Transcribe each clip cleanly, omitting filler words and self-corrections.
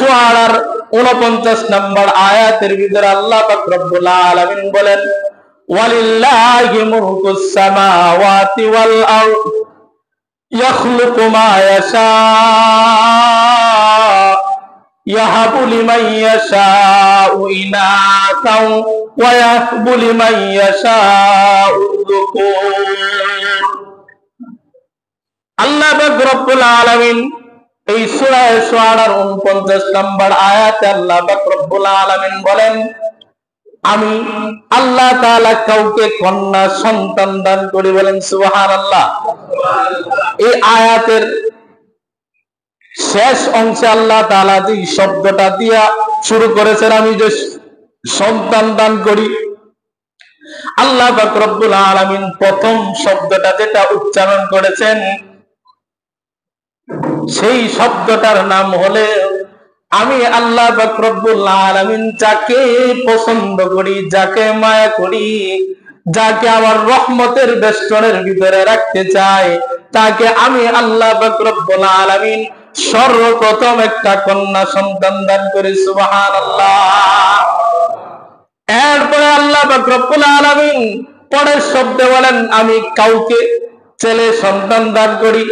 সূরার 49 নম্বর আয়াতের ভিতরে আল্লাহ পাক রব্বুল আলামিন বলেন, ওয়ালিল্লাহি মুলকুস সামাওয়াতি ওয়াল আরদ ইয়াখলুকু মা ইয়াশা ইয়াহাবু লিমান ইয়াশাউ ইনাসাও ওয়া ইয়াহাবু লিমান ইয়াশাউ যুকুর। আল্লাহ পাক রব্বুল আলামিন এই সূরা শুআরার 49 নম্বর আয়াতে আল্লাহ পাক রব্বুল আলামিন বলেন, আমি আল্লাহ তাআলা কাউকে কন্যা সন্তান দান করি। বলেন সুবহানাল্লাহ। এই আয়াতের শেষ অংশে আল্লাহ তাআলা যে শব্দটা দিয়া শুরু করেছেন, আমি যে সন্তান দান করি, আল্লাহ পাক রব্বুল আলামিন প্রথম শব্দটা যেটা উচ্চারণ করেছেন সেই শব্দটার নাম হলে আমি আল্লাহ পাক রব্বুল আলামিন যাকে পছন্দ করি, যাকে মায়া করি, যাকে আমার রহমতের বেষ্টনের ভিতরে রাখতে চাই, তাকে আমি আল্লাহ পাক রব্বুল আলামিন সর্বপ্রথম একটা কন্যা সন্তান দান করি। সুবহানাল্লাহ। এরপরে আল্লাহ পাক রব্বুল আলামিন পরের শব্দে বলেন, আমি কাউকে ছেলে সন্তান দান করি।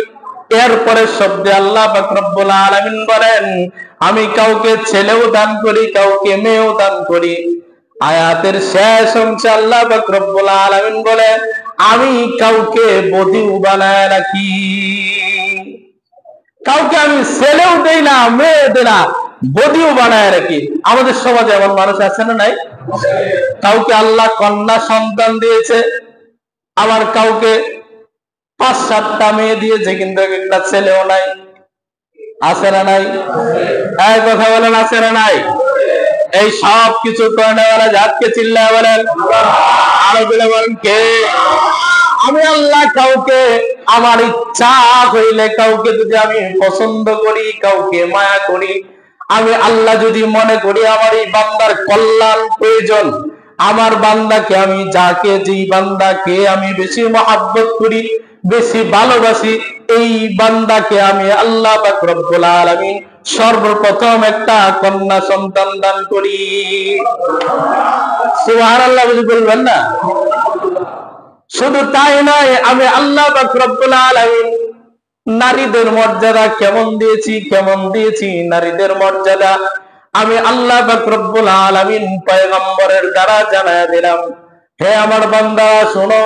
এরপরে শব্দে আল্লাহ পাক রব্বুল আলামিন বলেন, আমি কাউকে ছেলেও দান করি, কাউকে মেয়েও দান করি। আয়াতের শেষ অংশে আল্লাহ পাক রব্বুল আলামিন বলেন, আমি কাউকে বধূ বানায় রাখি। কাউকে আমি ছেলেও দেই না, মেয়ে দেই না, বধূ বানায় রাখি। আমাদের সমাজে এমন মানুষ আছে না নাই? কাউকে আল্লাহ কন্যা সন্তান দিয়েছে, আবার কাউকে 5-7টা মেয়ে দিয়েছে, কিন্তু একটা ছেলেও নাই। আছে না নাই? এই কথা বলেন, আছে না নাই? এই সব কিছু করেনা যাকে চিল্লায় বলেন, আরো বলে বলেন কে? আমি আল্লাহ কাউকে আমার ইচ্ছা হইলে, কাউকে যদি আমি পছন্দ করি, কাউকে মায়া করি, আমি আল্লাহ যদি মনে করি আমার এই বান্দার কল্যাণ প্রয়োজন, আমার বান্দাকে আমি যাকে যেই বান্দাকে আমি বেশি মহব্বত করি, বেশি ভালোবাসি, এই বান্দাকে আমি আল্লাহ পাক রব্বুল আলামিন সর্বপ্রথম একটা কন্যা সন্তান দান করি। সুবহানাল্লাহ বলবেন না? শুধু তাই নয়, আমি আল্লাহ পাক রব্বুল আলামিন নারীদের মর্যাদা কেমন দিয়েছি নারীদের মর্যাদা আমি আল্লাহ পাক রব্বুল আলামিন পয়গম্বরের দ্বারা জানায় দিলাম। হে আমার বান্দারা শোনো,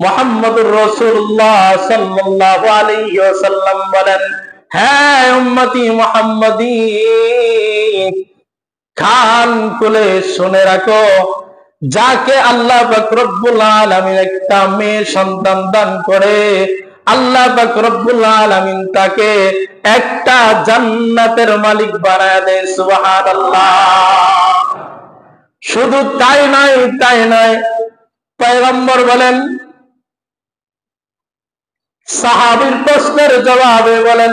মুহাম্মদুর রাসূলুল্লাহ সাল্লাল্লাহু আলাইহি ওয়াসাল্লাম বলেন, হ্যাঁ উম্মতি মুহাম্মাদি, কান খুলে শুনে রাখো, যাকে আল্লাহ পাক রব্বুল আলামিন একটা মেয়ে সন্তান দান করে, আল্লাহ পাক রব্বুল আলামিন তাকে একটা জান্নাতের মালিক বানায় দেয়। সুবহানাল্লাহ। শুধু তাই নয়, পয়গম্বর বলেন, সাহাবীর প্রশ্নের জবাবে বলেন,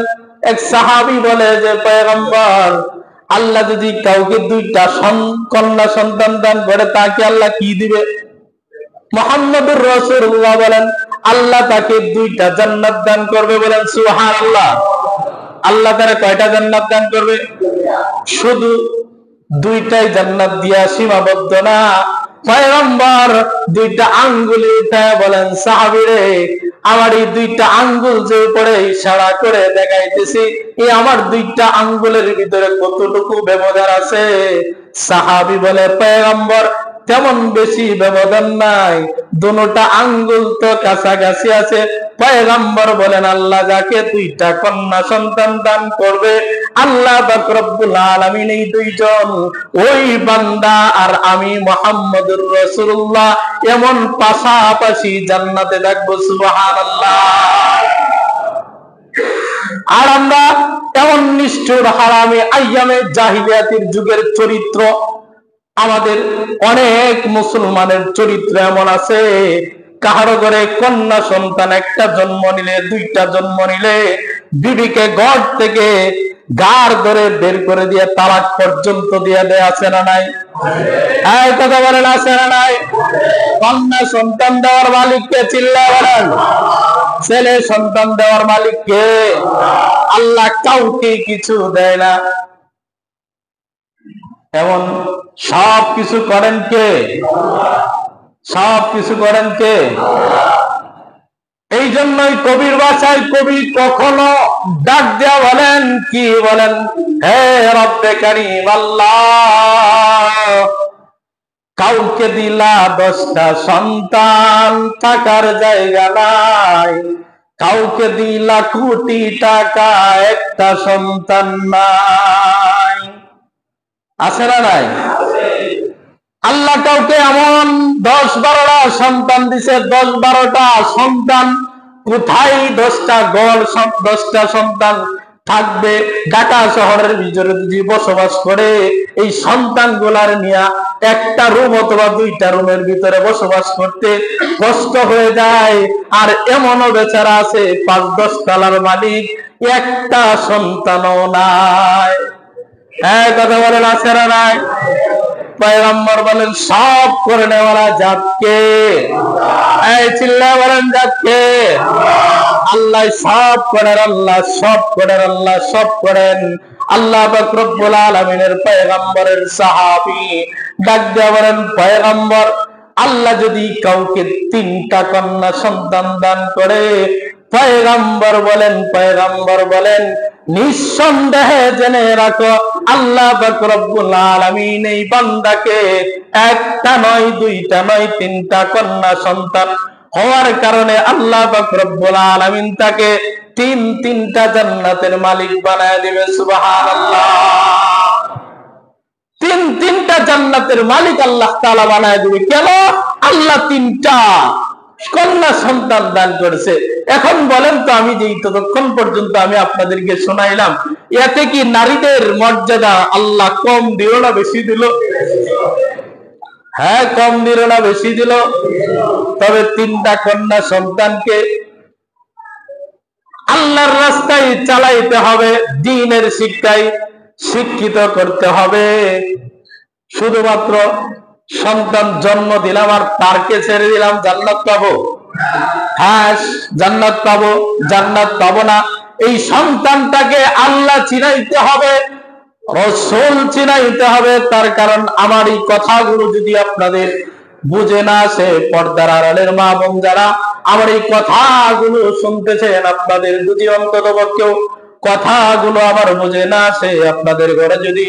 এক সাহাবী বলে যে পয়গম্বর, আল্লাহ যদি কাউকে 2টা কন্যা সন্তান দান করে, তাকে আল্লাহ কি দিবে? মুহাম্মদুর রাসূলুল্লাহ বলেন, আল্লাহ তাকে 2টা জান্নাত দান করবে। বলেন সুবহানাল্লাহ। আল্লাহ তারা কয়টা জান্নাত দান করবে? শুধু 2টাই জান্নাত দিয়া সীমাবদ্ধ না, পয়গম্বর 2টা আঙ্গুলে উঠায় বলেন, সাহাবীরে, আমার এই 2টা আঙ্গুল যে উপরে ইশারা করে দেখাইতেছি, এই আমার 2টা আঙ্গুলের ভিতরে কতটুকু ব্যবধান আছে? সাহাবী বলে, পয়গম্বর তেমন বেশি ব্যবধান নাই, দুটো আঙ্গুল তো কাছাকাছি আছে। পয়গম্বর বলেন, আল্লাহ যাকে 2টা কন্যা সন্তান দান করবে, আল্লাহ পাক রব্বুল আলামিন এই 2জন, ওই বান্দা আর আমি মুহাম্মদুর রাসূলুল্লাহ এমন পাশাপাশি জান্নাতে থাকবো। সুবহানাল্লাহ। আর আমরা এমন নিষ্ঠুর হারামে আইয়ামে জাহিলিয়াতের যুগের চরিত্র, আমাদের অনেক মুসলমানের চরিত্র এমন আছে, কাহারো ঘরে কন্যা সন্তান একটা জন্ম নিলে, 2টা জন্ম নিলে, বিবিকে ঘর থেকে গার ধরে বের করে দিয়ে তালাক পর্যন্ত দিয়ে দেয়। আছে না নাই? এই কথা বলেন, আছে না নাই? কন্যা সন্তান দেওয়ার মালিক কে? চিল্লায় বলেন। ছেলে সন্তান দেওয়ার মালিক কে? আল্লাহ কাউকে কিছু দেয় না। এমন সব কিছু করেন কে? সব কিছু করেন কে? এই জন্যই কবির ভাষায় কবি কখনো ডাক দেয়া বলেন, কি বলেন? হে রব্বে কারীম আল্লাহ, কাউকে দিলা 10টা সন্তান, থাকার জায়গা নাই। কাউকে দিলা কোটি টাকা, একটা সন্তান নাই। আছে না নাই? আল্লাহ কাউকে এমন 10-12টা সন্তান দিছে, 10-12টা সন্তান কোথায় 10টা গড় 10টা সন্তান থাকবে? ঢাকা শহরের ভিতরে যদি বসবাস করে, এই সন্তান গুলার নিয়ে একটা রুম অথবা 2টা রুমের ভিতরে বসবাস করতে কষ্ট হয়ে যায়। আর এমনও বেচারা আছে 5-10 তলার মালিক, একটা সন্তানও নাই। হ্যাঁ, কথা বলেন, আছে না নাই? পয়গম্বর বলেন সব করে নেওয়ালা জাতকে, এই চিল্লায় বলেন জাতকে। আল্লাহ সব করেন, আল্লাহ সব করেন, আল্লাহ সব করেন। আল্লাহ পাক রব্বুল আলামিনের পয়গম্বরের সাহাবী ডাক দিয়ে বলেন, পয়গম্বর, আল্লাহ যদি কাউকে 3টা কন্যা সন্তান দান করে, পয়গম্বর বলেন নিঃসন্দেহে জেনে রাখো, আল্লাহ পাক রব্বুল আলামিন এই বান্দাকে একটা নয়, 2টা নয়, 3টা কন্যা সন্তান হওয়ার কারণে আল্লাহ পাক রব্বুল আলামিন তাকে 3টা জান্নাতের মালিক বানায় দিবে। সুবহানাল্লাহ। 3টা জান্নাতের মালিক আল্লাহ তাআলা বানায় দিবে। কেন? আল্লাহ 3টা কন্যা সন্তান দান করেছে। এখন বলেন তো, আমি যে ততক্ষণ পর্যন্ত আমি আপনাদেরকে শোনাইলাম, এতে কি নারীদের মর্যাদা আল্লাহ কম দিল না বেশি দিল? হ্যাঁ, কম দিল না বেশি দিল? তবে 3টা কন্যা সন্তানকে আল্লাহর রাস্তায় চালাইতে হবে, দ্বীনের শিক্ষায় শিক্ষিত করতে হবে। শুধুমাত্র সন্তান জন্ম দিলাম আর তারকে ছেড়ে দিলাম, জান্নাত পাবো? হ্যাঁ, জান্নাত পাবো। জান্নাত পাবো না। এই সন্তানটাকে আল্লাহ চিনাইতে হবে, রাসূল চিনাইতে হবে। তার কারণ আমার এই কথাগুলো যদি আপনাদের বুঝে না আসে, পর্দার আড়ালের মা বোন যারা আমার এই কথাগুলো শুনতেছেন, আপনাদের যদি অন্তত পক্ষেও কথাগুলো আমার বুঝে না আসে, আপনাদের ঘরে যদি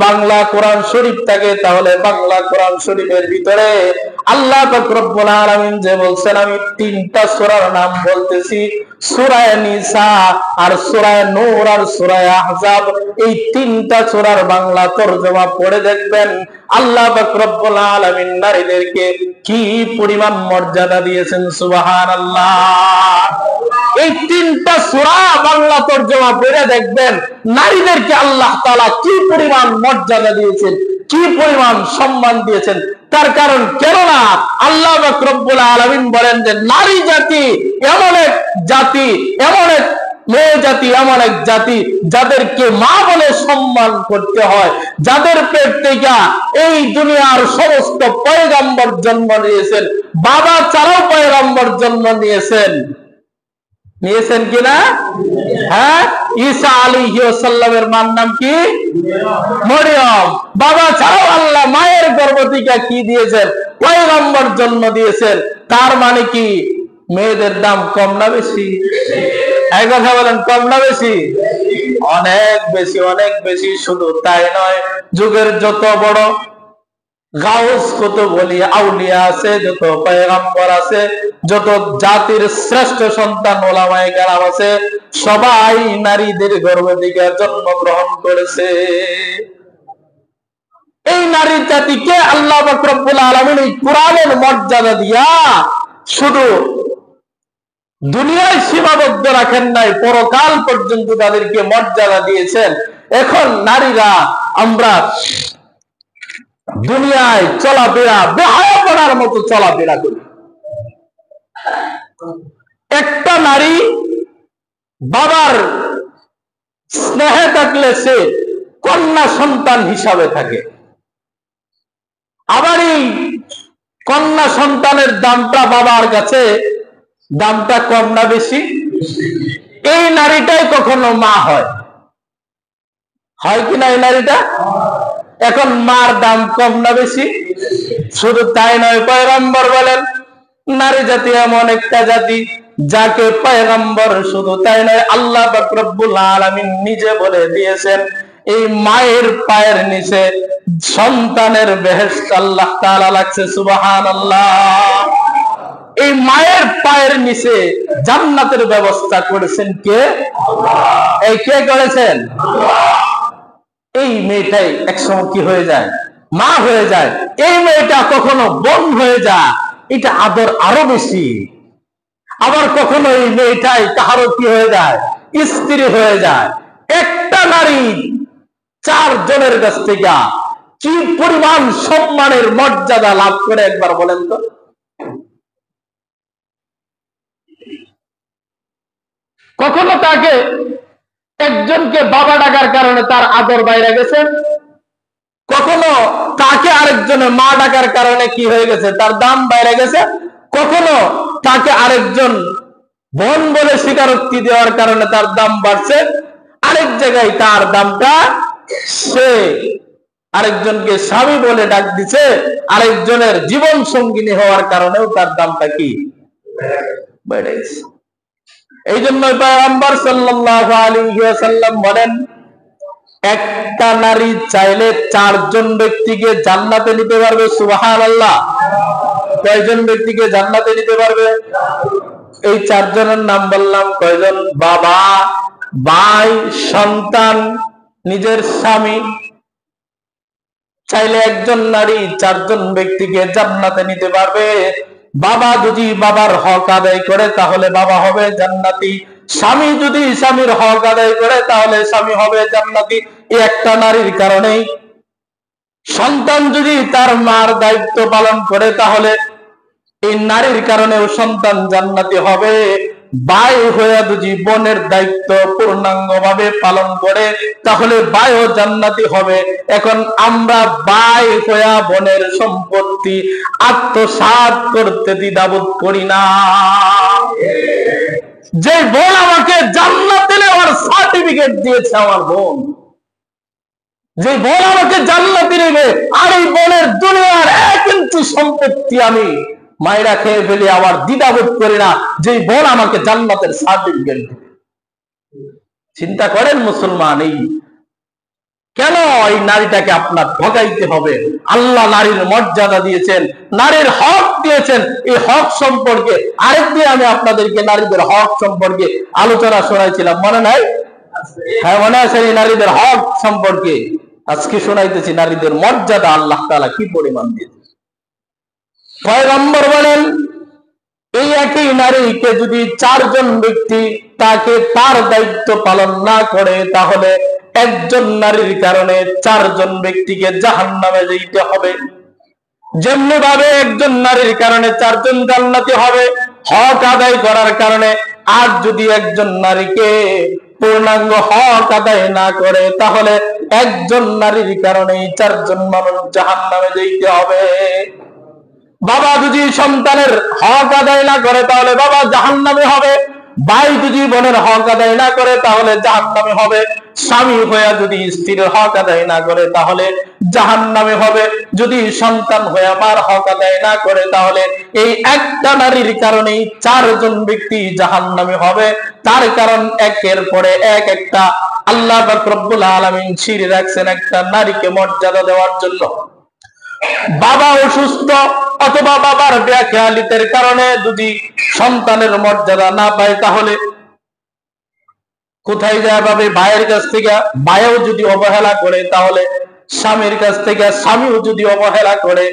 বাংলা কোরআন শরীফ থাকে, তাহলে বাংলা কোরআন শরীফের ভিতরে আল্লাহ পাক রব্বুল আলামিন যে বলছেন, আমি 3টা সূরার নাম বলতেছি, সূরা নিসা আর সূরা নূর আর সূরা আহজাব। এই 3টা সূরার বাংলা তরজমা পড়ে দেখবেন আল্লাহ পাক রব্বুল আলামিন নারীদেরকে কি পরিমাণ মর্যাদা দিয়েছেন। সুবহানাল্লাহ। এই 3টা সূরা বাংলা তরজমা পড়ে দেখবেন নারীদেরকে আল্লাহ তাআলা কি পরিমাণ মর্যাদা দিয়েছেন, কি পরিমাণ সম্মান দিয়েছেন। তার কারণ, কেননা আল্লাহ পাক রব্বুল আলামিন বলেন যে নারী জাতি এমন এক জাতি, এমন এক মেয়ে জাতি, এমন এক জাতি যাদেরকে মা বলে সম্মান করতে হয়, যাদের পেট থেকে এই দুনিয়ার সমস্ত পয়গম্বর জন্ম নিয়েছেন, বাবা ছাড়াও পয়গম্বর জন্ম নিয়েছেন কিনা? হ্যাঁ, ঈসা আলাইহিস সালামের মার নাম কি? মরিয়ম। বাবা ছাড়াও আল্লাহ মায়ের গর্ভ থেকে কি দিয়েছেন? পয়গম্বর জন্ম দিয়েছেন। তার মানে কি মেয়েদের দাম কম না বেশি? এক কথা বলেন, কম না বেশি? অনেক বেশি, অনেক বেশি। শুধু তাই নয়, যুগের যত বড় গাউস কত বলি আউলিয়া আছে, যত পয়গম্বর আছে, যত জাতির শ্রেষ্ঠ সন্তান ওলামায়ে কেরাম আছে, সবাই নারীদের গর্ভ থেকে জন্মগ্রহণ করেছে। এই নারী জাতিকে আল্লাহ পাক রব্বুল আলামিন এই কোরআনের মর্যাদা দিয়া শুধু দুনিয়ায় সীমাবদ্ধ রাখেন নাই, পরকাল পর্যন্ত তাদেরকে মর্যাদা দিয়েছেন। এখন নারীরা আমরা দুনিয়ায় চলাফেরা বেহায়াপনার মতো চলাফেরা করি। একটা নারী বাবার স্নেহে থাকলে সে কন্যা সন্তান হিসাবে থাকে। আবার এই কন্যা সন্তানের দামটা বাবার কাছে দামটা কম না বেশি? এই নারীটাই কখনো মা হয় কিনা? এই নারীটা এখন মার দাম কম না বেশি? শুধু তাই নয়, পয়গম্বর বলেন নারী জাতি এমন একটা জাতি যাকে পয়গম্বর শুধু তাই নয় আল্লাহ পাক রব্বুল আলামিন নিজে বলে দিয়েছেন এই মায়ের পায়ের নিচে সন্তানের বেহেশত আল্লাহ তাআলা লাগছে। সুবহানাল্লাহ। এই মায়ের পায়ের নিচে জান্নাতের ব্যবস্থা করেছেন কে? আল্লাহ। এই কে করেছেন? আল্লাহ। এই মেয়েটাই একসময় কি হয়ে যায়? মা হয়ে যায়। এই মেয়েটা কখনো বোন হয়ে যায়, এটা আদর আরো বেশি। আবার কখনো এই মেয়েটাই কাহারো কি হয়ে যায়? স্ত্রী হয়ে যায়। একটা নারী 4 জনের কাছ থেকে কি পরিমাণ সম্মানের মর্যাদা লাভ করে একবার বলেন তো। কখনো তাকে একজনকে বাবা ডাকার কারণে তার আদর বাইরে গেছে, কখনো তাকে আরেকজনে মা ডাকার কারণে কি হয়ে গেছে? তার দাম বাইরে গেছে। কখনো তাকে আরেকজন বোন বলে স্বীকারোক্তি দেওয়ার কারণে তার দাম বাড়ছে। আরেক জায়গায় তার দামটা সে আরেকজনকে স্বামী বলে ডাক দিছে, আরেকজনের জীবন সঙ্গিনী হওয়ার কারণেও তার দামটা কি বেড়ে গেছে। এই জন্য পয়গম্বর সাল্লাল্লাহু আলাইহি ওয়াসাল্লাম বলেন একটা নারী চাইলে 4 জন ব্যক্তিকে জান্নাতে নিতে পারবে। সুবহানাল্লাহ। কয়জন ব্যক্তিকে জান্নাতে নিতে পারবে? এই 4 জনের নাম বললাম কয়জন? বাবা, ভাই, সন্তান, নিজের স্বামী। চাইলে একজন নারী 4 জন ব্যক্তিকে জান্নাতে নিতে পারবে। বাবা যদি বাবার হক আদায় করে তাহলে বাবা হবে জান্নাতি, স্বামী যদি স্বামীর হক আদায় করে তাহলে স্বামী হবে জান্নাতি। এই একটা নারীর কারণেই। সন্তান যদি তার মার দায়িত্ব পালন করে তাহলে এই নারীর কারণেও সন্তান জান্নাতি হবে। ভাই হয়ে যদি বোনের দায়িত্ব পূর্ণাঙ্গভাবে পালন করে তাহলে ভাইও জান্নাতি হবে। এখন আমরা ভাই হয়ে বোনের সম্পত্তি আত্মসাৎ করতে দ্বিধাবোধ করি না। যে বোন আমাকে জান্নাতে নেওয়ার সার্টিফিকেট দিয়েছে আমার বোন, যে বোন আমাকে জান্নাতে নেবে, আর এই বোনের দুনিয়ার 1 ইঞ্চি সম্পত্তি আমি মায়েরা খেয়ে ফেলি, আবার দ্বিধাবোধ করি না যে বোন আমাকে জান্নাতের সার্টিফিকেট দিবে। চিন্তা করেন মুসলমান, এই কেন এই নারীটাকে আপনার ঠকাইতে হবে? আল্লাহ নারীর মর্যাদা দিয়েছেন, নারীর হক দিয়েছেন। এই হক সম্পর্কে আরেকদিন আমি আপনাদেরকে নারীদের হক সম্পর্কে আলোচনা শোনাইছিলাম, মনে নাই? হ্যাঁ, মনে আছে? এই নারীদের হক সম্পর্কে আজকে শোনাইতেছি নারীদের মর্যাদা আল্লাহ তাআলা কি পরিমাণ দিয়েছে। পয়গম্বর বলেন এই একই নারীকে যদি 4 জন ব্যক্তি তাকে তার দায়িত্ব পালন না করে তাহলে একজন নারীর কারণে 4 জন ব্যক্তিকে জাহান্নামে যেতে হবে। যেমনি ভাবে একজন নারীর কারণে 4 জন জান্নাতি হবে হক আদায় করার কারণে, আর যদি একজন নারীকে পূর্ণাঙ্গ হক আদায় না করে তাহলে একজন নারীর কারণে 4 জন মানুষ জাহান্নামে যেতে হবে। বাবা যদি সন্তানের হক আদায় না করে তাহলে বাবা জাহান্নামে হবে। ভাই যদি বোনের হক আদায় না করে তাহলে জাহান্নামে হবে। স্বামী হয়ে যদি স্ত্রীর হক আদায় না করে তাহলে জাহান্নামে হবে। যদি সন্তান হয়ে মার হক আদায় না করে তাহলে এই একটা নারীর কারণেই 4 জন ব্যক্তি জাহান্নামে হবে। তার কারণ একের পরে এক একটা আল্লাহ পাক রব্বুল আলামিন ছিঁড়ে রাখছেন একটা নারীকে মর্যাদা দেওয়ার জন্য। বাবা অসুস্থ অথবা বাবার বেখেয়ালিতের কারণে যদি সন্তানের মর্যাদা না পায় তাহলে কোথায় যায় পাবে? ভাইয়ের কাছ থেকে। ভাইও যদি অবহেলা করে তাহলে স্বামীর কাছ থেকে। স্বামীও যদি অবহেলা করে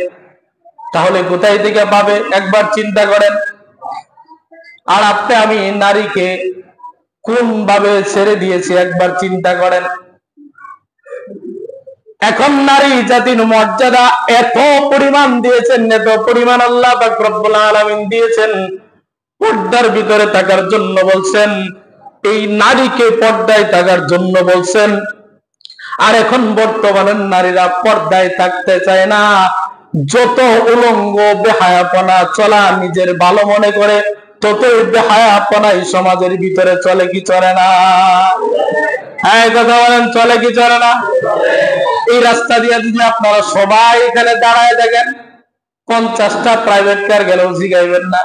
তাহলে কোথায় থেকে পাবে? একবার চিন্তা করেন। আর আপনি আমি নারীকে কোন ভাবে ছেড়ে দিয়েছি একবার চিন্তা করেন। এখন নারী জাতির মর্যাদা এত পরিমাণ দিয়েছেন, এত পরিমাণ আল্লাহ পাক রব্বুল আলামিন দিয়েছেন। পর্দার ভিতরে থাকার জন্য বলছেন, এই নারীকে পর্দায় থাকার জন্য বলছেন। আর এখন বর্তমানে নারীরা পর্দায় থাকতে চায় না। যত উলঙ্গ বেহায়াপনা চলা নিজের ভালো মনে করে ততই বেহায়াপনাই সমাজের ভিতরে চলে কি চলে না? হ্যাঁ, কথা বলেন, চলে কি চলে না? এই রাস্তা দিয়ে যদি আপনারা সবাই এখানে দাঁড়ায় দেখেন, 50টা প্রাইভেট কার গেলেও জিগাইবেন না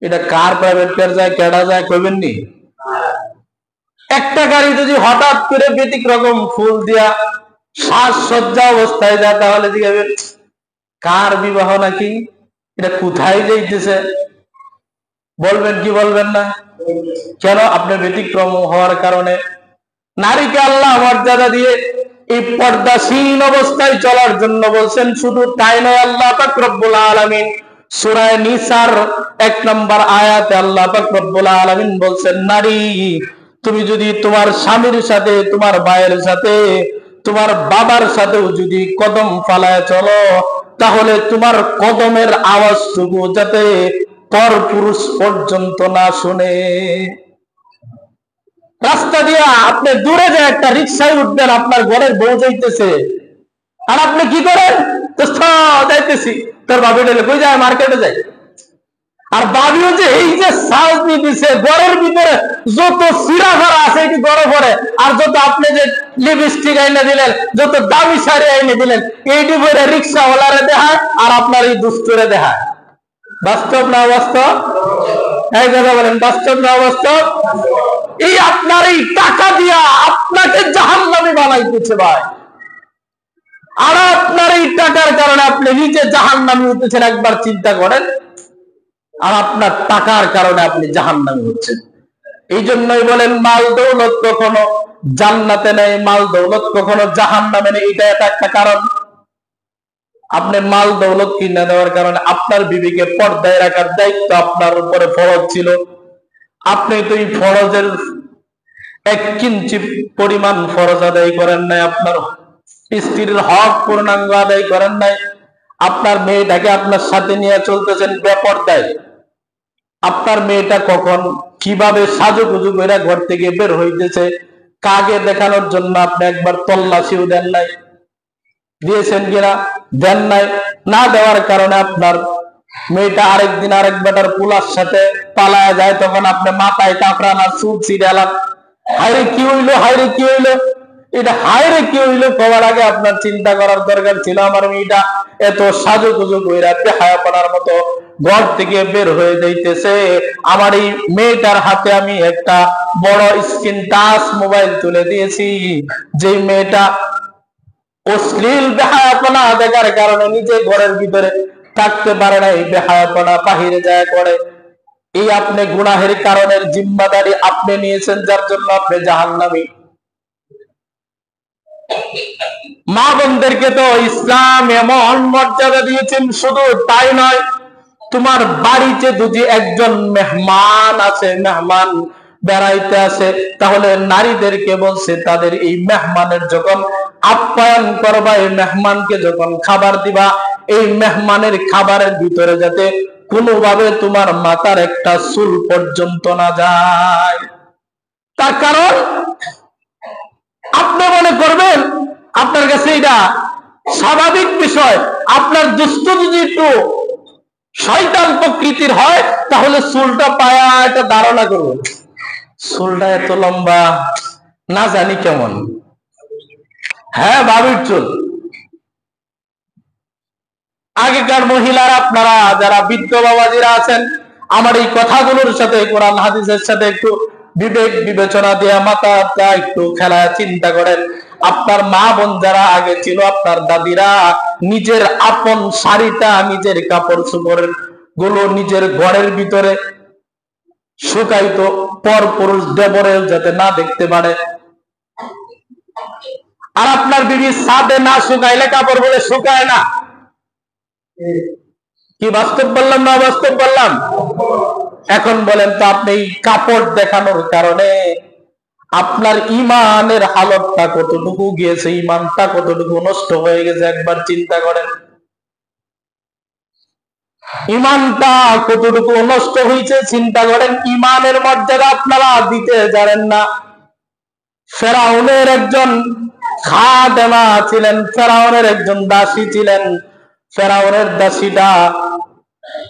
এটা কার প্রাইভেট কার যায়, কেডা যায়, কইবেন নি? একটা গাড়ি যদি হঠাৎ করে ব্যতিক রকম ফুল দিয়া সাজসজ্জা অবস্থায় যায়, তাহলে জিগাইবেন কার বিবাহ নাকি, এটা কোথায় যাইতেছে, বলবেন কি বলবেন না? কেন? আপনি ব্যতিক্রম হওয়ার কারণে। নারীকে আল্লাহ মর্যাদা দিয়ে এই পর্দাসীন অবস্থায় চলার জন্য বলছেন। শুধু তাই নয়, আল্লাহ পাক রব্বুল আলামিন সূরা নিসার 1 নম্বর আয়াতে আল্লাহ পাক রব্বুল আলামিন বলছেন, নারী তুমি যদি তোমার স্বামীর সাথে, তোমার ভাইয়ের সাথে, তোমার বাবার সাথেও যদি কদম ফালায় চলো, তাহলে তোমার কদমের আওয়াজটুকু যাতে পর পুরুষ পর্যন্ত না শুনে। রাস্তা দিয়ে আপনি দূরে যে একটা রিক্সায় উঠবেন, আপনার ঘরের বউ যাইতেছে, আর আপনি কি করেন? যাইতেছি, তোর বাবু কই যায়? মার্কেটে যায়। আর বাবিও যে এই যে সাজ দিছে, ঘরের ভিতরে যত চিরাফারা আছে এটি গড়ে পড়ে, আর যত আপনি যে লিপস্টিক আইনে দিলেন, যত দামি শাড়ি আইনে দিলেন, এইটি পরে রিক্সাওয়ালারে দেখায় আর আপনার এই দুষ্টুরে দেখায়। বাস্তব না অবাস্তব? এই কথা বলেন, বাস্তব না অবাস্তব? এই আপনার এই টাকা দিয়া আপনাকে জাহান্নামী বানাইতেছে ভাই, আর আপনার এই টাকার কারণে আপনি নিজে জাহান্নামী হতেছেন। একবার চিন্তা করেন, আর আপনার টাকার কারণে আপনি জাহান্নামী হচ্ছেন। এই জন্যই বলেন মাল দৌলত কখনো জান্নাতে নেই, মাল দৌলত কখনো জাহান্নামে নেই। এটা একটা কারণ। আপনি মাল দৌলত কিনে দেওয়ার কারণে আপনার বিবিকে পর্দায় রাখার দায়িত্ব আপনার উপরে ফরজ ছিল। আপনি তো এই ফরজের 1 ইঞ্চি পরিমাণ ফরজ আদায় করেন নাই, আপনার স্ত্রীর হক পূর্ণাঙ্গ আদায় করেন নাই। আপনার মেয়েটাকে আপনার সাথে নিয়ে চলতেছেন বেপরদায়। আপনার মেয়েটা কখন কিভাবে সাজুগুজু করে ঘর থেকে বের হইতেছে, কাকে দেখানোর জন্য আপনি একবার তল্লাশিও দেন নাই। দিয়েছেন কিনা? দেন নাই। না দেওয়ার কারণে আপনার মেয়েটা আরেকদিন আরেক বেটার পুলার সাথে পালায় যায়, তখন আপনি মাথায় কাপড়ান আর চুল ছিড়ালাম, হায়রে কি হইলো, হায়রে কি হইলো। এটা হায়রে কি হইলো কবার আগে আপনার চিন্তা করার দরকার ছিল, আমার মেয়েটা এত সাজুগুজু কইরা বেহায়াপনার মতো ঘর থেকে বের হয়ে যাইতেছে, আমার এই মেয়েটার হাতে আমি একটা বড় স্ক্রিন টাচ মোবাইল তুলে দিয়েছি, যে মেয়েটা অশ্লীল বেহায়াপনা দেখার কারণে নিজে ঘরের ভিতরে থাকতে পারে না, এই বেহায়াপনা বাহিরে যায় করে। এই আপনি গুনাহের কারণের জিম্মাদারি আপনি নিয়েছেন, যার জন্য আপনি জাহান্নামী। মা বোনদেরকে তো ইসলাম এমন মর্যাদা দিয়েছেন, শুধু তাই নয়, তোমার বাড়িতে যদি একজন মেহমান আছে, মেহমান বেড়াইতে আসে, তাহলে নারীদেরকে বলছে তাদের এই মেহমানের যখন আপ্যায়ন করবা, এই মেহমানকে যখন খাবার দিবা, এই মেহমানের খাবারের ভিতরে যাতে কোনোভাবে তোমার মাথার একটা চুল পর্যন্ত না যায়। তার কারণ আপনি মনে করবেন আপনার কাছে এটা স্বাভাবিক বিষয়। আপনার দুষ্ট যদি একটু শয়তান প্রকৃতির হয়, তাহলে চুলটা পায়া একটা ধারণা করবো, চুলটা এত লম্বা, না জানি কেমন। হ্যাঁ, বাবির চুল। আগেকার মহিলারা, আপনারা যারা বৃদ্ধ বাবাজিরা আছেন, আমার এই কথাগুলোর সাথে, কোরআন হাদিসের সাথে একটু বিবেক বিবেচনা দিয়ে মাথাটা একটু খেলায় চিন্তা করেন। আপনার মা বোন যারা আগে ছিল, আপনার দাদিরা নিজের আপন শাড়িটা, নিজের কাপড় চোপড়ের গুলো নিজের ঘরের ভিতরে শুকাইতো, পর পুরুষ দেবরে যাতে না দেখতে পারে। আর আপনার বিবি ছাদে না শুকাইলে কাপড় বলে শুকায় না। কি বাস্তব বললাম না অবাস্তব বললাম? এখন বলেন তো, আপনি এই কাপড় দেখানোর কারণে আপনার ইমানের হালতটা কতটুকু গিয়েছে, ইমানটা কতটুকু নষ্ট হয়ে গেছে, একবার চিন্তা করেন। ইমানটা কতটুকু নষ্ট হয়েছে চিন্তা করেন। ইমানের মর্যাদা আপনারা দিতে জানেন না। ফেরাউনের একজন খাদেমা ছিলেন, ফেরাউনের একজন দাসী ছিলেন। ফেরাউনের দাসীটা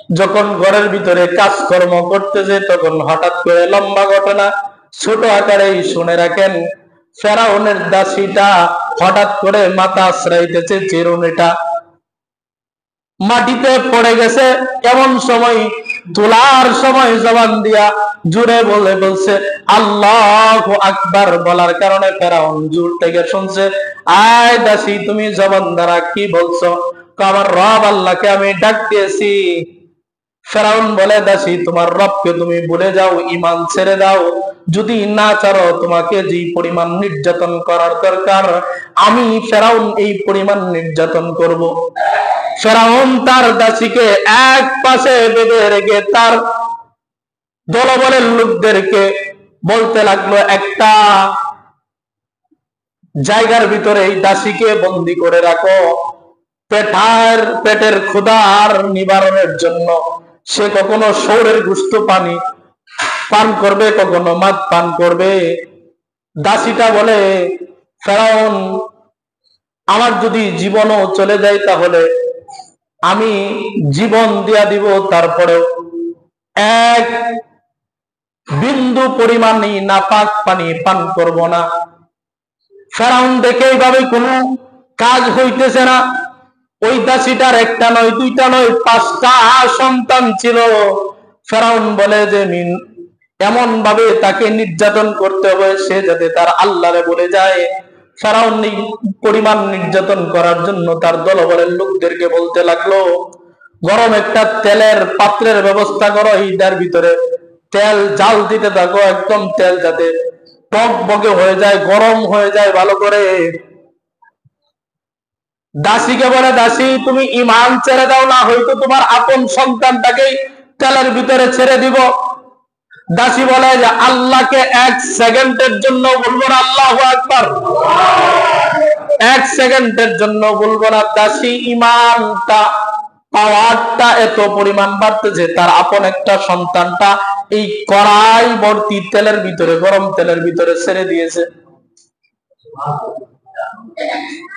যখন ঘরের ভিতরে কাজকর্ম করতেছে তখন হঠাৎ করে লম্বা ঘটনা ছোট আকারেই শুনে রাখেন। ফেরাউনের দাসীটা হঠাৎ করে মাথা আশ্রাইতেছে, চিরুনিটা মাটিতে পড়ে গেছে। এমন সময় তোলার সময় জবান দিয়া জুড়ে বলছে আল্লাহু আকবার। বলার কারণে ফেরাউন জোর থেকে শুনছে। আয় দাসী, তুমি জবান দ্বারা কি বলছো? আমার রব আল্লাহকে আমি ডাক দিয়েছি। ফেরাউন বলে, দাসী, তোমার রবকে তুমি ভুলে যাও, ঈমান ছেড়ে দাও। যদি না ছাড়ো তোমাকে যে পরিমাণ নির্যাতন করার দরকার আমি ফেরাউন এই পরিমাণ নির্যাতন করব। ফেরাউন তার দাসীকে এক পাশে বেঁধে রেখে তার দলবলের লোকদেরকে বলতে লাগলো, একটা জায়গার ভিতরে এই দাসীকে বন্দী করে রাখো, পেটের ক্ষুধার নিবারণের জন্য। সে কখনো শৌরের গুস্ত পান করবে, কখনো মদ পান করবে। দাসীটা বলে, ফেরাউন, আমার যদি জীবনও চলে যায় তাহলে আমি জীবন দিয়া দিব, তারপরেও এক বিন্দু পরিমাণই নাপাক পানি পান করব না। ফেরাউন দেখে এইভাবে কোনো কাজ হইতেছে না। ওই দাসীটার একটা নয়, দুইটা নয়, 5টা সন্তান ছিল। ফেরাউন বলে যে এমন ভাবে তাকে নির্যাতন করতে হবে সে যাতে তার আল্লাহরে বলে যায়। ফেরাউন পরিমাণ নির্যাতন করার জন্য তার দলবলের লোকদেরকে বলতে লাগলো, গরম একটা তেলের পাত্রের ব্যবস্থা করো, এইটার ভিতরে তেল জাল দিতে থাকো, একদম তেল যাতে টকবকে হয়ে যায়, গরম হয়ে যায় ভালো করে। দাসীকে বলে, দাসী, তুমি ঈমান ছেড়ে দাও, না হয়তো তোমার আপন সন্তানটাকেই তেলের ভিতরে ছেড়ে দিব। দাসী বলে যে আল্লাহকে 1 সেকেন্ডের জন্য বলবো না, আল্লাহু আকবার, 1 সেকেন্ডের জন্য বলবো না। দাসী ঈমানটা পাওয়ারটা এত পরিমাণ বাড়তেছে, তার আপন একটা সন্তানটা এই কড়াই ভর্তি তেলের ভিতরে, গরম তেলের ভিতরে ছেড়ে দিয়েছে।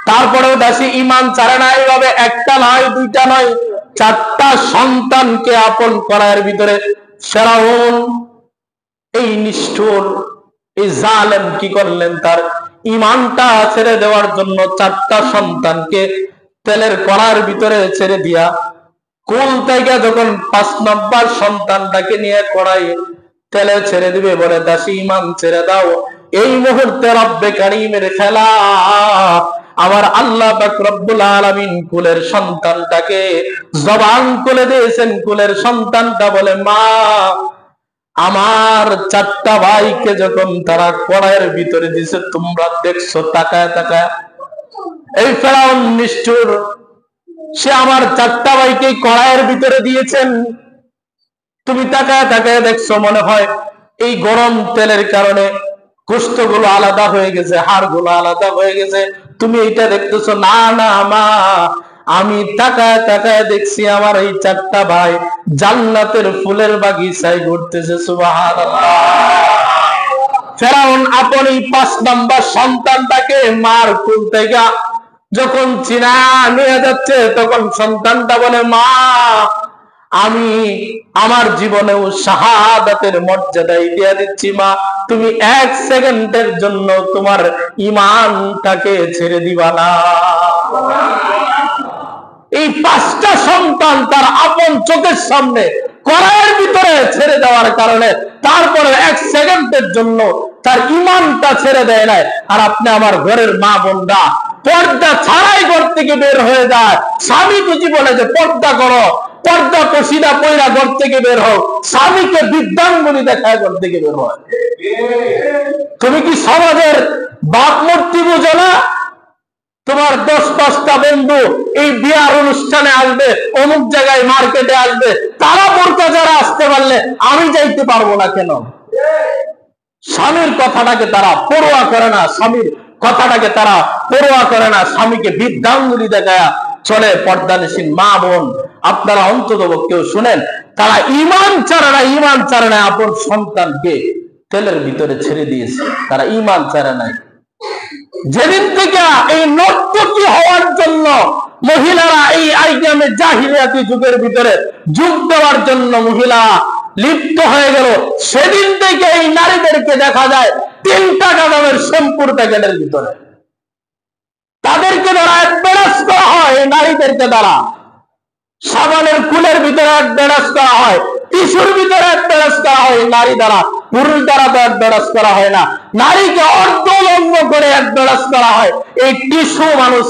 তারপরেও দাসী ঈমান ছাড়ে না। এইভাবে একটা নয়, দুইটা নয়, 4টা সন্তানকে আপন কড়াইয়ের ভিতরে ফেরাউন এই নিষ্ঠুর এই জালেম কি করলেন, তার ঈমানটা ছেড়ে দেওয়ার জন্য 4টা সন্তানকে তেলের কড়াইয়ের ভিতরে ছেড়ে দিয়া কুল থেকে যখন 5 নম্বর সন্তানটাকে নিয়ে কড়াই তেলে ছেড়ে দিবে, বলে, দাসী, ঈমান ছেড়ে দাও। এই মুহূর্তে রব্বে কারীমের খেলা। আমার আল্লাহ পাক রব্বুল আলামিন কুলের সন্তানটাকে জবান খুলে দিয়েছেন। কুলের সন্তানটা বলে, মা, আমার 4টা ভাইকে যখন তারা কড়াইয়ের ভিতরে দিয়েছে তোমরা দেখছো তাকায় তাকায়। এই ফেরাউন নিষ্ঠুর, সে আমার 4টা ভাইকে কড়াইয়ের ভিতরে দিয়েছেন, তুমি তাকায় তাকায় দেখছো। মনে হয় এই গরম তেলের কারণে গোশতগুলো আলাদা হয়ে গেছে, হাড়গুলো আলাদা হয়ে গেছে, তুমি এইটা দেখতেছো। না না মা, আমি তাকায় তাকায় দেখছি আমার এই 4টা ভাই জান্নাতের ফুলের বাগিচায় ঘুরতেছে। সুবহানাল্লাহ। ফেরাউন আপন এই 5 নম্বর সন্তানটাকে মার কুল থেকে যখন চিনা নিয়ে যাচ্ছে তখন সন্তানটা বলে, মা, আমি আমার জীবনেও শাহাদাতের মর্যাদাই দিয়ে দিচ্ছি, মা, তুমি 1 সেকেন্ডের জন্য তোমার ঈমানটাকে ছেড়ে দিবা না। এই 5টা সন্তান তার আপন চোখের সামনে কড়াইয়ের ভিতরে ছেড়ে দেওয়ার কারণে তারপরে 1 সেকেন্ডের জন্য তার ঈমানটা ছেড়ে দেয় নাই। আর আপনি আমার ঘরের মা বোনরা পর্দা ছাড়াই ঘর থেকে বের হয়ে যায়। স্বামী যদি বলে যে পর্দা করো, পর্দা পশিদা পয়রা ঘর থেকে বের হোক, স্বামীকে বৃদ্ধাঙ্গুলি দেখায় ঘর থেকে বের হয়। তুমি কি সমাজের বাপ মূর্তি বুঝো না? তোমার 10-5টা বন্ধু এই বিয়ার অনুষ্ঠানে আসবে, অমুক জায়গায় মার্কেটে আসবে, তারা বোরকা যারা আসতে পারলে আমি যাইতে পারবো না কেন? স্বামীর কথাটাকে তারা পরোয়া করে না, স্বামীর কথাটাকে তারা পরোয়া করে না, স্বামীকে বৃদ্ধাঙ্গুলি দেখায় চলে। পর্দানিসীন মা বোন, আপনারা অন্তত কেউ শুনেন, তারা ঈমান ছাড়ে না, আপন সন্তানকে তেলের ভিতরে ছেড়ে দিয়েছে, তারা ঈমান ছাড়ে নাই। যেদিন থেকে এই নর্তকী হওয়ার জন্য মহিলারা এই আইয়ামে জাহিলিয়াতি যুগের ভিতরে যোগ দেওয়ার জন্য মহিলা লিপ্ত হয়ে গেল, সেদিন থেকে এই নারীদেরকে দেখা যায় 3 টাকা দামের শ্যাম্পুর প্যাকেটের ভিতরে তাদেরকে দ্বারা অ্যাডভান্স করা হয়। এই নারীদেরকে দ্বারা সাবানের ফুলের ভিতরে অ্যাডভান্স করা হয়, টিস্যুর ভিতরে অ্যাডভান্স করা হয় নারী দ্বারা, পুরুষ দ্বারা তো অ্যাডভান্স করা হয় না। নারীকে অর্ধলঙ্গ করে অ্যাডভান্স করা হয়। এই টিস্যু মানুষ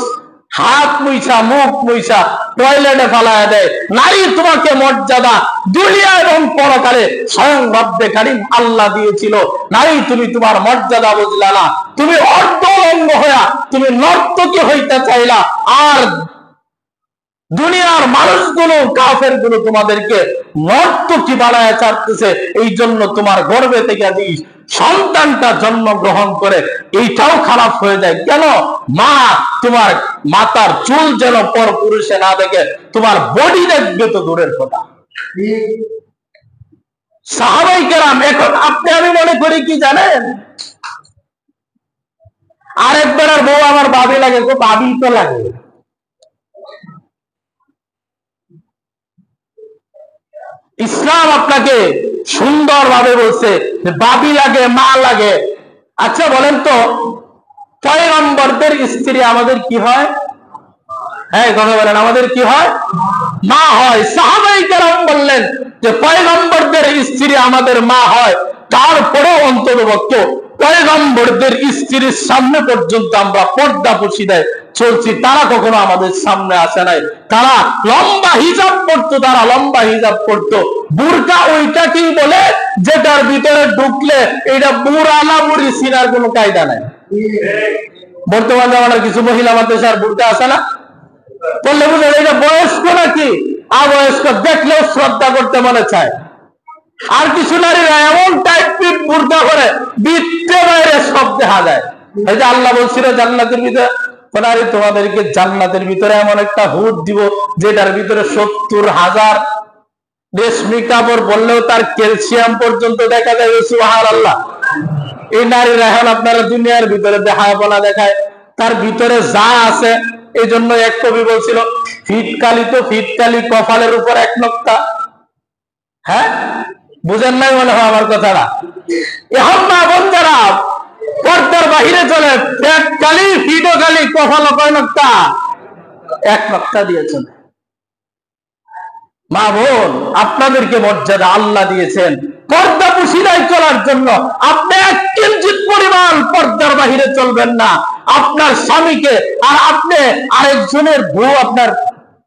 হাত মুইছা মুখ মুইছা টয়লেটে ফালায় দেয়। নারী তোমাকে মর্যাদা দুনিয়া এবং পরকালে স্বয়ং রব্বে কারীম আল্লাহ দিয়েছিল। নারী তুমি তোমার মর্যাদা বুঝলা না, তুমি অর্ধলঙ্গ হইয়া তুমি নর্তকী হইতে চাইলা, আর দুনিয়ার মানুষগুলো কাফের গুলো তোমাদেরকে নর্তকী বানায় চাচ্ছে। এই জন্য তোমার গর্ভে থেকে সন্তানটা জন্মগ্রহণ করে এইটাও খারাপ হয়ে যায়। কেন? মা তোমার মাথার চুল যেন পর পুরুষে না দেখে, তোমার বডি দেখবে তো দূরের কথা। সাহাবাই কেরাম, এখন আপনি আমি মনে করি কি জানেন, আরেকবার আর বউ আমার ভাবি লাগে, ভাবি তো লাগে। ইসলাম আপনাকে সুন্দরভাবে বলছে বাবি লাগে, মা লাগে। আচ্ছা বলেন তো, পয়গম্বরদের স্ত্রী আমাদের কি হয়? হ্যাঁ কথা বলেন, আমাদের কি হয়? মা হয়। সাহাবাই কেরাম বললেন যে পয়গম্বরদের স্ত্রী আমাদের মা হয়, তারপরেও অন্ততপক্ষে পয়গম্বরদের স্ত্রীর সামনে পর্যন্ত আমরা পর্দা পর্দায় চলছি, তারা কখনো আমাদের সামনে আসে নাই। তারা লম্বা হিজাব পড়তো, তারা লম্বা হিজাব পড়তো। বুরকা ওইটাকেই বলে যেটার ভিতরে ঢুকলে এটা বুড়া না বুড়ি চিনার কোনো কায়দা নাই। বর্তমান জামানার কিছু মহিলা মাদ্রাসার বুরকা আছে না, বললে বুঝে এটা বয়স্ক নাকি অবয়স্ক, দেখলেও শ্রদ্ধা করতে মনে চায়। আর কিছু নারীরা এমন টাইপ বুরকা করে ভিতরে বাইরে সব দেখা যায়। এই যে আল্লাহ বলছিল জান্নাতের ভিতরে, নারী তোমাদেরকে জান্নাতের ভিতরে এমন একটা হুড দিব যেটার ভিতরে 70,000 রেশমি কাপড়, বললেও তার ক্যালসিয়াম পর্যন্ত দেখা যায়। সুবহানাল্লাহ। এই নারীরা এখন আপনারা দুনিয়ার ভিতরে দেখায় বলা দেখায়, তার ভিতরে যা আছে। এই জন্য এক কবি বলছিল, ফিটকালি তো ফিটকালি, কপালের উপর এক নোক্তা। হ্যাঁ বুঝেন নাই মনে হয় আমার কথাটা। এখন মা বোন যারা পর্দার বাহিরে চলে, পেট কালি ফিটও কালি, কপাল কয় নোক্তা? এক নোক্তা দিয়েছেন। মা বোন, আপনাদেরকে মর্যাদা আল্লাহ দিয়েছেন পর্দা পুশিদায় চলার জন্য। আপনি 1 কিঞ্চিত পরিমাণ পর্দার বাহিরে চলবেন না। আপনার স্বামীকে আর আপনি আরেকজনের বউ আপনার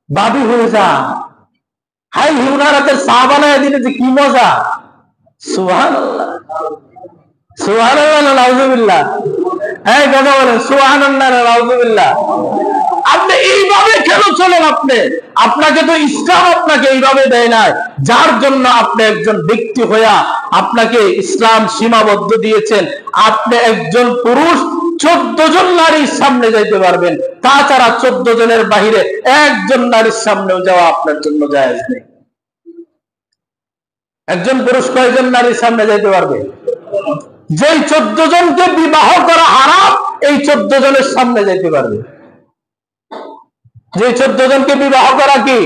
বাবি হয়ে যান। হাই হিউনারাতে চা বানায় দিলে যে কি মজা! সুবহানাল্লাহ, সুবহানাল্লাহ, নাউযুবিল্লাহ। হ্যাঁ কথা বলেন, সুবহানাল্লাহ, নাউযুবিল্লাহ। আপনি এইভাবে কেন চলেন? আপনাকে তো ইসলাম আপনাকে এইভাবে দেয় নাই, যার জন্য আপনি একজন ব্যক্তি হইয়া আপনাকে ইসলাম সীমাবদ্ধ দিয়েছেন। আপনি একজন পুরুষ 14 জন নারীর সামনে যাইতে পারবেন, তাছাড়া 14 জনের বাহিরে একজন নারীর সামনেও যাওয়া আপনার জন্য জায়েজ নেই। একজন পুরুষ কয়জন নারীর সামনে যাইতে পারবে? যেই 14 জনকে বিবাহ করা হারাম, এই 14 জনের সামনে যাইতে পারবে। যে 14 জনকে বিবাহ করা কি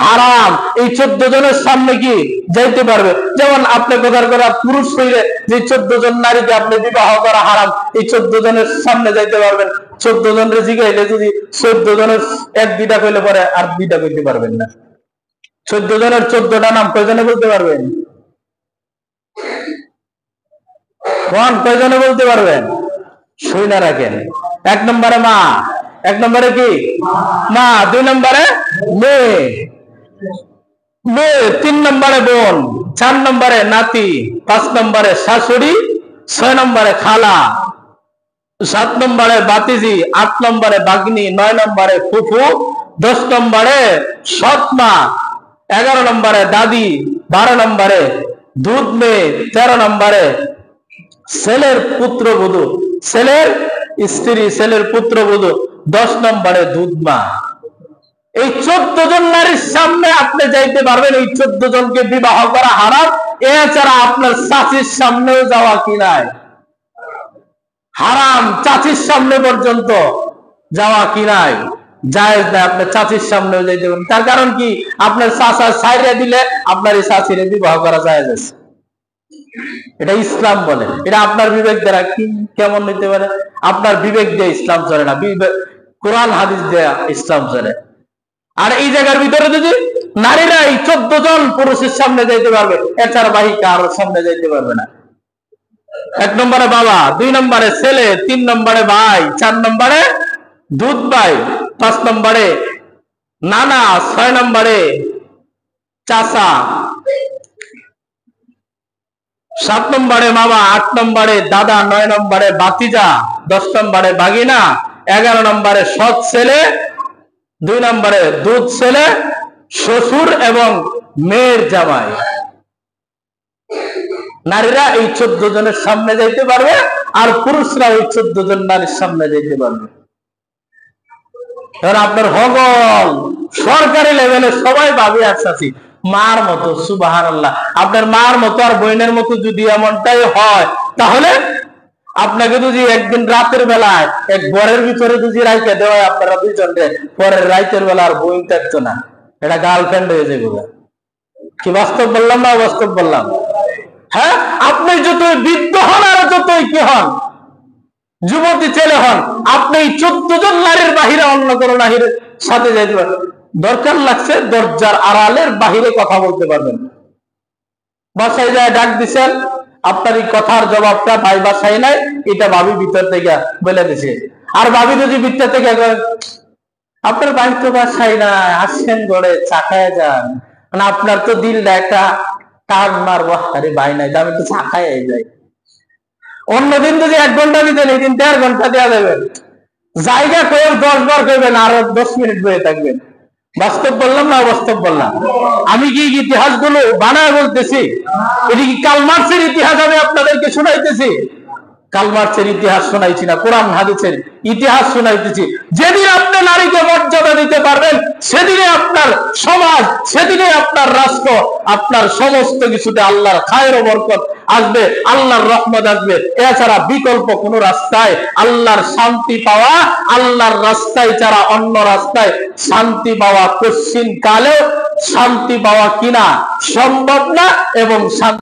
হারাম, এই 14 জনের সামনে কি যাইতে পারবে। যেমন আপনি কথার করা পুরুষ হইলে যে 14 জন নারীকে আপনি বিবাহ করা হারাম, এই 14 জনের সামনে যাইতে পারবেন। 14 জনের জিগাইলে যদি 14 জনের 1-2টা কইলে পরে আর 2টা কইতে পারবেন না। 14 জনের 14টা নাম কয়জনে বলতে পারবেন? কোন কয়জনে বলতে পারবেন? শুনে রাখেন। 1 নম্বরে মা, 1 নম্বরে কি মা, 2 নম্বরে মেয়ে, 3 নম্বরে বোন, 4 নম্বরে নাতি, 5 নম্বরে শাশুড়ি, 6 নম্বরে খালা, 7 নম্বরে বাতিজি, 8 নম্বরে বাগনি, 9 নম্বরে ফুফু, 10 নম্বরে সৎমা, 11 নম্বরে দাদি, 12 নম্বরে দুধ মেয়ে, 13 নম্বরে ছেলের পুত্রবধূ, ছেলের স্ত্রী, ছেলের পুত্রবধূ, 10 নম্বরে দুধ মা। এই 14 জন নারীর সামনে আপনি যাইতে পারবেন। এই 14 জনকে বিবাহ করা হারাম। এছাড়া আপনার চাচির সামনেও যাওয়া কি নাই হারাম, চাচির সামনে পর্যন্ত যাওয়া কি নাই। জায়েজ না, আপনার চাচির সামনেও যাইতে পারেন। তার কারণ কি, আপনার চাচা ছাইরে দিলে আপনার এই চাচিরে বিবাহ করা জায়েজ আছে। এটা ইসলাম বলে। এটা আপনার বিবেক দ্বারা কি কেমন নিতে পারে? আপনার বিবেক দিয়ে ইসলাম চলে না, কোরআন হাদিস দিয়ে ইসলাম চলে। আর এই জায়গার ভিতরে যদি নারীরা এই 14 জন পুরুষের সামনে যাইতে পারবে, এছাড়া বাহি কারোর সামনে যাইতে পারবে না। 1 নম্বরে বাবা, 2 নম্বরে ছেলে, 3 নম্বরে ভাই, 4 নম্বরে দুধ ভাই, 5 নম্বরে নানা, 6 নম্বরে চাচা, 7 নম্বরে মামা, 8 নম্বরে দাদা, 9 নম্বরে ভাতিজা, 10 নম্বরে ভাগিনা, 11 নম্বরে সৎ ছেলে, 2 নম্বরে দুধ ছেলে, শ্বশুর এবং মেয়ের জামাই। নারীরা এই 14 জনের সামনে যাইতে পারবে, আর পুরুষরা ওই 14 জন নারীর সামনে যাইতে পারবে। আপনার হগল সরকারি লেভেলে সবাই ভাবি আসছি মার মতো, সুবহানাল্লাহ। আপনার মার মতো আর বোনের মতো যদি এমনটাই হয়, তাহলে আপনাকে যদি একদিন রাতের বেলায় এক ঘরের ভিতরে যদি রাইতে দেওয়া হয়, আপনারা দুইজনকে পরের রাতের বেলা আর বোন থাকতো না, এটা গার্লফ্রেন্ড হয়ে যাবে। কি বাস্তব বললাম না অবাস্তব বললাম? হ্যাঁ, আপনি যতই বৃদ্ধ হন আর যতই কি হন, যুবতী ছেলে হন, আপনি 14 জন নারীর বাহিরে অন্য কোনো নারীর সাথে যাইতে পারবেন। দরকার লাগছে দরজার আড়ালের বাহিরে কথা বলতে পারবেন। বাসায় যায় ডাক দিচ্ছেন, আপনার এই কথার জবাবটা ভাই বাসায় নাই, এটা ভাবি ভিতর থেকে বলে দিছে। আর ভাবি যদি ভিতর থেকে আপনার ভাই তো বাসায় না, আসছেন গড়ে চাকায় যান, মানে আপনার তো দিলটা একটা টান মারবো, আরে ভাই নাই, আমি তো চাকায় যাই। অন্যদিন যদি 1 ঘন্টা দিতেন, এই দিন 1.5 ঘন্টা দেওয়া যাবেন। জায়গা কয়ে 10 বার কইবেন, আর 10 মিনিট বয়ে থাকবেন। বাস্তব বললাম না অবাস্তব বললাম? আমি কি ইতিহাস গুলো বানায় বলতেছি? এটি কি কার্ল মার্ক্সের ইতিহাস আমি আপনাদেরকে শোনাইতেছি? কার্ল মার্ক্সের ইতিহাস শোনাইছি না, কোরআন হাদিসের ইতিহাস শোনাইতেছি। যেদিন আপনি নারীকে মর্যাদা দিতে পারবেন, সেদিনে আপনার সমাজ, সেদিনে আপনার রাষ্ট্র, আপনার সমস্ত কিছুতে আল্লাহর খায়ের ও বরকত আসবে, আল্লাহর রহমত আসবে। এছাড়া বিকল্প কোন রাস্তায় আল্লাহর শান্তি পাওয়া, আল্লাহর রাস্তায় ছাড়া অন্য রাস্তায় শান্তি পাওয়া কোশ্চিন কালেও শান্তি পাওয়া কিনা সম্ভব না, এবং